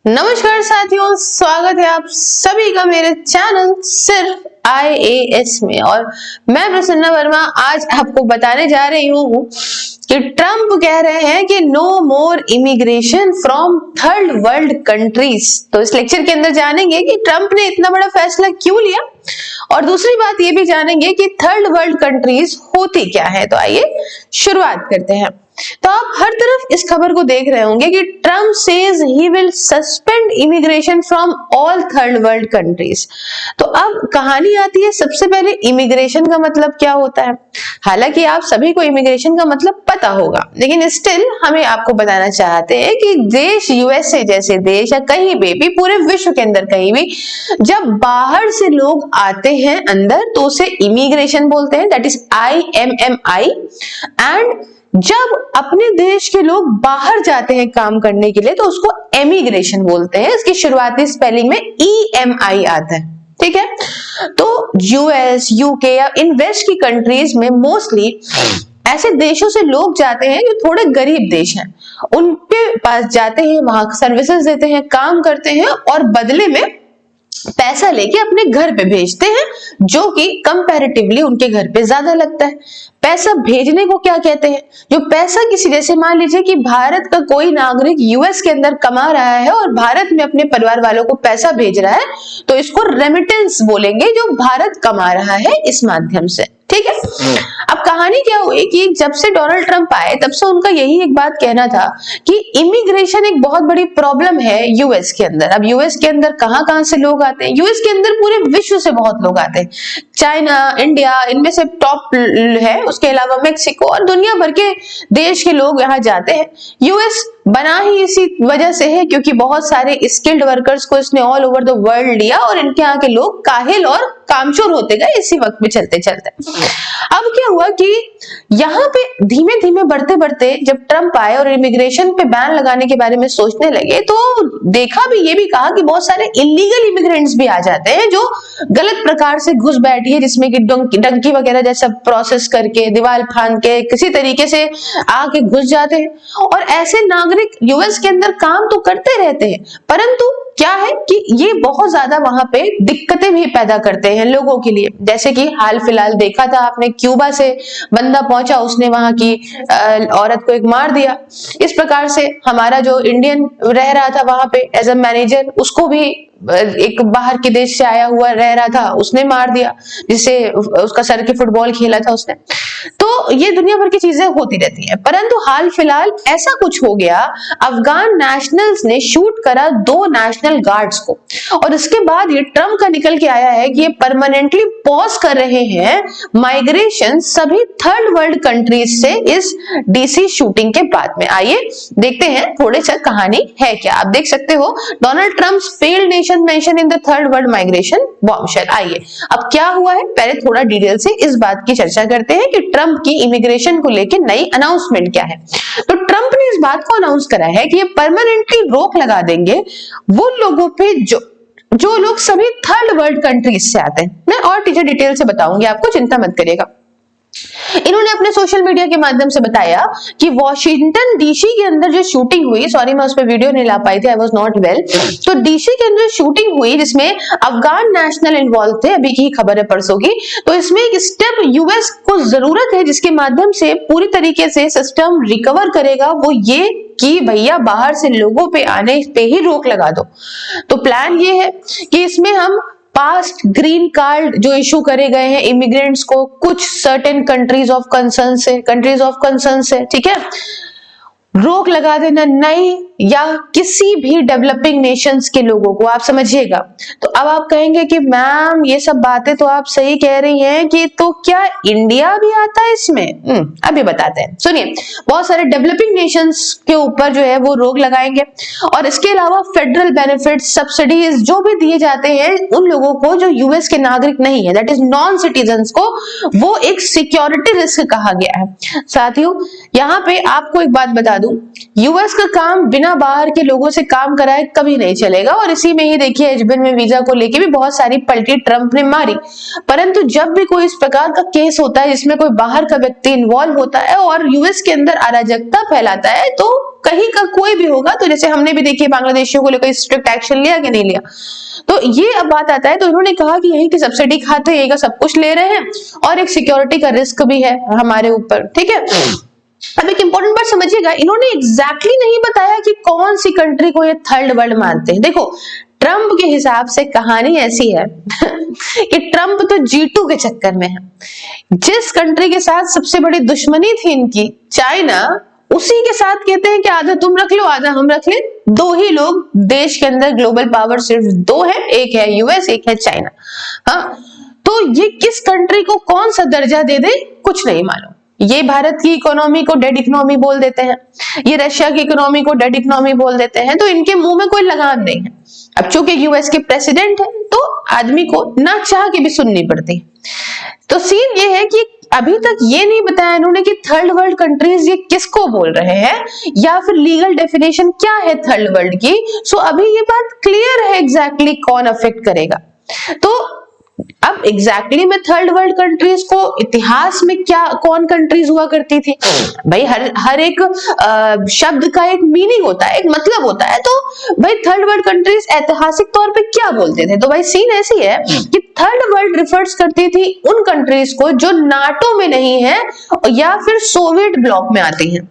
नमस्कार साथियों, स्वागत है आप सभी का मेरे चैनल सिर्फ IAS में। और मैं प्रसन्ना वर्मा आज आपको बताने जा रही हूँ कि ट्रम्प कह रहे हैं कि no more immigration from third world countries. तो इस लेक्चर के अंदर जानेंगे कि ट्रम्प ने इतना बड़ा फैसला क्यों लिया, और दूसरी बात ये भी जानेंगे कि थर्ड वर्ल्ड कंट्रीज होती क्या है। तो आइए शुरुआत करते हैं। तो आप हर तरफ इस खबर को देख रहे होंगे कि Trump says he will suspend immigration from all third world countries. तो अब कहानी आती है, सबसे पहले इमिग्रेशन का मतलब क्या होता है। हालांकि आप सभी को इमिग्रेशन का मतलब पता होगा, लेकिन स्टिल हमें आपको बताना चाहते हैं कि देश USA जैसे देश या कहीं भी पूरे विश्व के अंदर कहीं भी जब बाहर से लोग आते हैं अंदर तो उसे इमिग्रेशन बोलते हैं, दैट इज IMMI। एंड जब अपने देश के लोग बाहर जाते हैं काम करने के लिए तो उसको एमिग्रेशन बोलते हैं। इसकी शुरुआती स्पेलिंग में EMI आता है, ठीक है। तो US, UK या इन वेस्ट की कंट्रीज में मोस्टली ऐसे देशों से लोग जाते हैं जो थोड़े गरीब देश हैं, उनके पास जाते हैं, वहां सर्विसेज देते हैं, काम करते हैं और बदले में पैसा लेके अपने घर पे भेजते हैं, जो कि कंपैरेटिवली उनके घर पे ज्यादा लगता है। पैसा भेजने को क्या कहते हैं? जो पैसा किसी, जैसे मान लीजिए कि भारत का कोई नागरिक US के अंदर कमा रहा है और भारत में अपने परिवार वालों को पैसा भेज रहा है, तो इसको रेमिटेंस बोलेंगे, जो भारत कमा रहा है इस माध्यम से, ठीक है। अब कहानी क्या हुई कि जब से डोनाल्ड ट्रंप आए तब से उनका यही एक बात कहना था कि इमिग्रेशन एक बहुत बड़ी प्रॉब्लम है US के अंदर। अब US के अंदर कहां से लोग आते हैं? US के अंदर पूरे विश्व से बहुत लोग आते हैं, चाइना, इंडिया, इनमें से टॉप है, उसके अलावा मेक्सिको और दुनिया भर के देश के लोग यहाँ जाते हैं। US बना ही इसी वजह से है क्योंकि बहुत सारे स्किल्ड वर्कर्स को इसने ऑल ओवर द वर्ल्ड लिया और इनके यहाँ के लोग काहिल और कामचोर होते गए इसी वक्त में चलते चलते। अब क्या हुआ कि यहाँ पे धीमे धीमे बढ़ते बढ़ते जब ट्रम्प आए और इमिग्रेशन पे बैन लगाने के बारे में सोचने लगे तो देखा भी, ये भी कहा कि बहुत सारे इलीगल इमिग्रेंट्स भी आ जाते हैं जो गलत प्रकार से घुस बैठी है, जिसमें कि डंकी वगैरह जैसा प्रोसेस करके, दीवार फांद के किसी तरीके से आके घुस जाते हैं। और ऐसे नागरिक US के अंदर काम तो करते रहते हैं, परंतु क्या है कि ये बहुत ज्यादा वहां पे दिक्कतें भी पैदा करते हैं लोगों के लिए। जैसे कि हाल फिलहाल देखा था आपने, क्यूबा से बंदा पहुंचा, उसने वहां की औरत को एक मार दिया। इस प्रकार से हमारा जो इंडियन रह रहा था वहां पे एज अ मैनेजर, उसको भी एक बाहर के देश से आया हुआ रह रहा था, उसने मार दिया, जिससे उसका सर के फुटबॉल खेला था उसने। तो ये दुनिया भर की चीजें होती रहती हैं, परंतु हाल फिलहाल ऐसा कुछ हो गया, अफगान नेशनल्स ने शूट करा 2 नेशनल गार्ड्स को, और उसके बाद ये ट्रम्प का निकल के आया है कि ये परमानेंटली पॉज कर रहे हैं माइग्रेशन सभी थर्ड वर्ल्ड कंट्रीज से इस DC शूटिंग के बाद में। आइए देखते हैं थोड़े सा कहानी है क्या। आप देख सकते हो, Donald Trump failed nation mention in the third world migration bombshell. आइए अब क्या हुआ है, पहले थोड़ा डिटेल से इस बात की चर्चा करते हैं कि ट्रम्प की इमिग्रेशन को लेकर नई अनाउंसमेंट क्या है। तो ट्रम्प ने इस बात को अनाउंस करा है कि ये परमानेंटली रोक लगा देंगे वो लोगों पे जो लोग सभी थर्ड वर्ल्ड कंट्रीज से आते हैं। मैं और टीचर डिटेल से बताऊंगी आपको, चिंता मत करिएगा। इन्होंने अपने सोशल मीडिया के माध्यम से बताया कि वॉशिंगटन DC के अंदर जो शूटिंग हुई, सॉरी मैं उस पर वीडियो नहीं ला पाई थी, आई वाज नॉट वेल। तो DC के अंदर शूटिंग हुई जिसमें अफगान नेशनल इन्वॉल्व थे, अभी की खबर है परसों की। तो इसमें एक स्टेप US को जरूरत है जिसके माध्यम से पूरी तरीके से सिस्टम रिकवर करेगा, वो ये कि भैया बाहर से लोगों पे आने पे ही रोक लगा दो। तो प्लान ये है कि इसमें हम पास्ट ग्रीन कार्ड जो इशू करे गए हैं इमिग्रेंट्स को कुछ सर्टेन कंट्रीज ऑफ कंसर्न से, ठीक है, रोक लगा देना नई या किसी भी डेवलपिंग नेशंस के लोगों को, आप समझिएगा। तो अब आप कहेंगे कि मैम ये सब बातें तो आप सही कह रही हैं कि तो क्या इंडिया भी आता है इसमें? अभी बताते हैं, सुनिए। बहुत सारे डेवलपिंग नेशंस के ऊपर जो है वो रोक लगाएंगे, और इसके अलावा फेडरल बेनिफिट, सब्सिडीज जो भी दिए जाते हैं उन लोगों को जो US के नागरिक नहीं है, दैट इज नॉन सिटीजन्स को, वो एक सिक्योरिटी रिस्क कहा गया है। साथियों यहाँ पे आपको एक बात बता दूं, यूएस का काम बिना बाहर के लोगों से काम कराए कभी नहीं चलेगा। और इसी में ही देखिए H1 में वीजा को लेके भी बहुत सारी पलटी ट्रंप ने मारी। परंतु जब भी कोई इस प्रकार का केस होता है जिसमें कोई बाहर का व्यक्ति इन्वॉल्व होता है और यूएस के अंदर अराजकता फैलाता है, तो कहीं का कोई भी होगा, तो जैसे हमने भी देखिए बांग्लादेशियों को लेकर स्ट्रिक्ट एक्शन लिया कि नहीं लिया, तो ये अब बात आता है। तो इन्होंने कहा कि यहीं की सब्सिडी खाते यहीं का सब कुछ ले रहे हैं और एक सिक्योरिटी का रिस्क भी है हमारे ऊपर, ठीक है। अब एक इंपॉर्टेंट बात समझिएगा, इन्होंने एग्जैक्टली नहीं बताया कि कौन सी कंट्री को ये थर्ड वर्ल्ड मानते हैं। देखो ट्रंप के हिसाब से कहानी ऐसी है कि ट्रंप तो G2 के चक्कर में है। जिस कंट्री के साथ सबसे बड़ी दुश्मनी थी इनकी, चाइना, उसी के साथ कहते हैं कि आधा तुम रख लो आधा हम रख ले। दो ही लोग देश के अंदर ग्लोबल पावर सिर्फ दो है, एक है यूएस एक है चाइना। हाँ, तो ये किस कंट्री को कौन सा दर्जा दे दे कुछ नहीं मालूम। ये भारत की इकोनॉमी को डेड इकोनॉमी बोल देते हैं, ये रशिया की इकोनॉमी को डेड इकोनॉमी बोल देते हैं, तो इनके मुंह में कोई लगाम नहीं है। अब चूंकि यूएस के प्रेसिडेंट है तो आदमी को ना चाह के भी सुननी पड़ती है। तो सीन ये है कि अभी तक ये नहीं बताया इन्होंने कि थर्ड वर्ल्ड कंट्रीज ये किसको बोल रहे हैं या फिर लीगल डेफिनेशन क्या है थर्ड वर्ल्ड की। सो अभी ये बात क्लियर है एग्जैक्टली कौन अफेक्ट करेगा। तो अब एग्जैक्टली में थर्ड वर्ल्ड कंट्रीज को इतिहास में क्या कौन कंट्रीज हुआ करती थी भाई, हर एक शब्द का एक मीनिंग होता है, एक मतलब होता है। तो भाई थर्ड वर्ल्ड कंट्रीज ऐतिहासिक तौर पे क्या बोलते थे, तो भाई सीन ऐसी है कि थर्ड वर्ल्ड रिफर्स करती थी उन कंट्रीज को जो नाटो में नहीं है या फिर सोवियत ब्लॉक में आती हैं।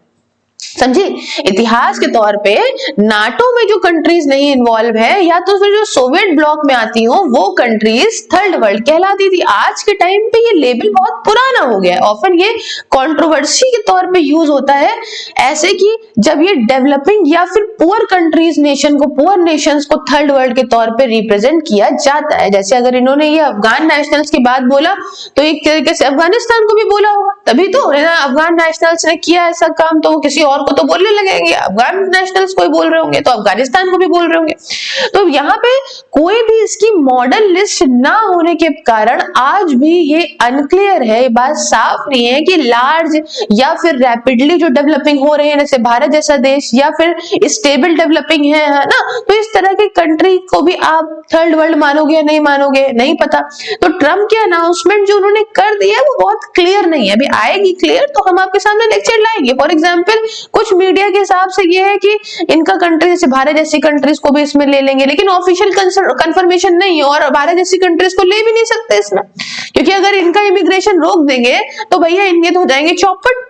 समझे, इतिहास के तौर पे नाटो में जो कंट्रीज नहीं इन्वॉल्व है या तो फिर जो सोवियत ब्लॉक में आती हो वो कंट्रीज थर्ड वर्ल्ड कहलाती थी। आज के टाइम पे ये लेबल बहुत पुराना हो गया है, ऑफन ये कंट्रोवर्सी के तौर पे यूज होता है ऐसे कि जब ये डेवलपिंग या फिर पुअर कंट्रीज नेशन को, पुअर नेशंस को थर्ड वर्ल्ड के तौर पे रिप्रेजेंट किया जाता है। जैसे अगर इन्होंने ये अफगान नेशनल्स की बात बोला तो एक तरीके से अफगानिस्तान को भी बोला होगा, तभी तो अफगान नेशनल्स ने किया ऐसा काम, तो वो किसी और को तो बोलने लगेंगे। अफगान नेशनल्स को बोल रहे होंगे तो अफगानिस्तान को भी बोल रहे होंगे। तो यहाँ पे कोई भी इसकी मॉडल लिस्ट ना होने के कारण आज भी ये अनक्लियर है, ये बात साफ नहीं है कि लार्ज या फिर रैपिडली जो डेवलपिंग हो रहे हैं जैसे भारत जैसा देश या फिर स्टेबल डेवलपिंग है ना, तो इस तरह की कंट्री को भी आप थर्ड वर्ल्ड मानोगे या नहीं मानोगे नहीं पता। तो ट्रंप के अनाउंसमेंट जो उन्होंने कर दिया वो बहुत क्लियर नहीं है, अभी आएगी क्लियर तो हम आपके सामने लेक्चर लाएंगे। फॉर एग्जाम्पल कुछ मीडिया के हिसाब से ये है कि इनका कंट्री जैसे भारत जैसी कंट्रीज को भी इसमें ले लेंगे, लेकिन ऑफिशियल कंफर्मेशन नहीं है और भारत जैसी कंट्रीज को ले भी नहीं सकते इसमें, क्योंकि अगर इनका इमिग्रेशन रोक देंगे तो भैया इनके तो हो जाएंगे चौपट।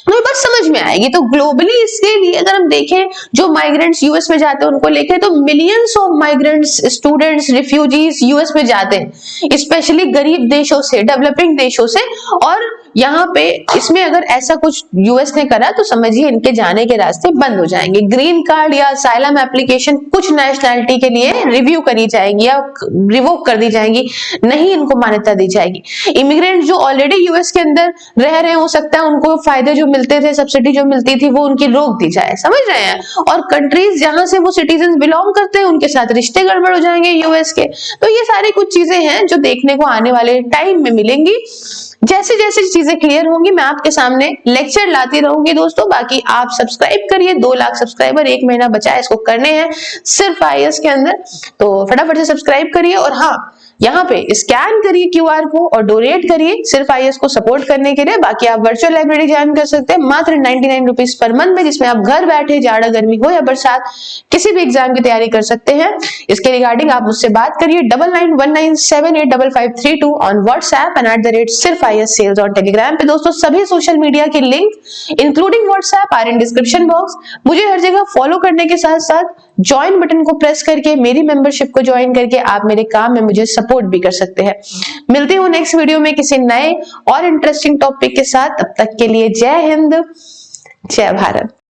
तो बस समझ में आएगी। तो ग्लोबली इसके लिए अगर हम देखें जो माइग्रेंट्स यूएस में जाते हैं उनको लेके तो millions of migrants, students, refugees US में जाते हैं, स्पेशली गरीब देशों से, डेवलपिंग देशों से। और यहाँ पे इसमें अगर ऐसा कुछ यूएस ने करा तो समझिए इनके जाने के रास्ते बंद हो जाएंगे। ग्रीन कार्ड या असाइलम एप्लीकेशन कुछ नेशनैलिटी के लिए रिव्यू करी जाएगी या रिवोक कर दी जाएगी, नहीं इनको मान्यता दी जाएगी। इमिग्रेंट जो ऑलरेडी यूएस के अंदर रह रहे हो सकता है उनको फायदे जो मिलते थे, सब्सिडी जो मिलती थी वो उनकी रोक दी जाए, समझ रहे हैं। और कंट्रीज जहां से वो सिटीजन बिलोंग करते हैं उनके साथ रिश्ते गड़बड़ हो जाएंगे यूएस के। तो ये सारी कुछ चीजें हैं जो देखने को आने वाले टाइम में मिलेंगी। जैसे जैसे चीजें क्लियर होंगी मैं आपके सामने लेक्चर लाती रहूंगी दोस्तों। बाकी आप सब्सक्राइब करिए, 2 लाख सब्सक्राइबर 1 महीना बचा है, इसको करने हैं सिर्फ आईएएस के अंदर, तो फटाफट से सब्सक्राइब करिए। और हाँ, यहाँ पे स्कैन करिए क्यूआर को और डोनेट करिए सिर्फ आईएएस को सपोर्ट करने के लिए। बाकी आप वर्चुअल लाइब्रेरी ज्वाइन कर सकते हैं मात्र 99 रुपीज पर मंथ में, जिसमें आप घर बैठे जाड़ा गर्मी हो या बरसात किसी भी एग्जाम की तैयारी कर सकते हैं। इसके रिगार्डिंग आप मुझसे बात करिए 9919785532 ऑन व्हाट्सएप एंड @सिर्फ आईएएस सेल्स और टेलीग्राम पे। दोस्तों सभी सोशल मीडिया के link including WhatsApp are in description box. मुझे हर जगह फॉलो करने के साथ साथ ज्वाइन बटन को प्रेस करके मेरी मेंबरशिप को ज्वाइन करके आप मेरे काम में मुझे सपोर्ट भी कर सकते हैं। मिलते हूँ नेक्स्ट वीडियो में किसी नए और इंटरेस्टिंग टॉपिक के साथ। तब तक के लिए जय हिंद, जय भारत।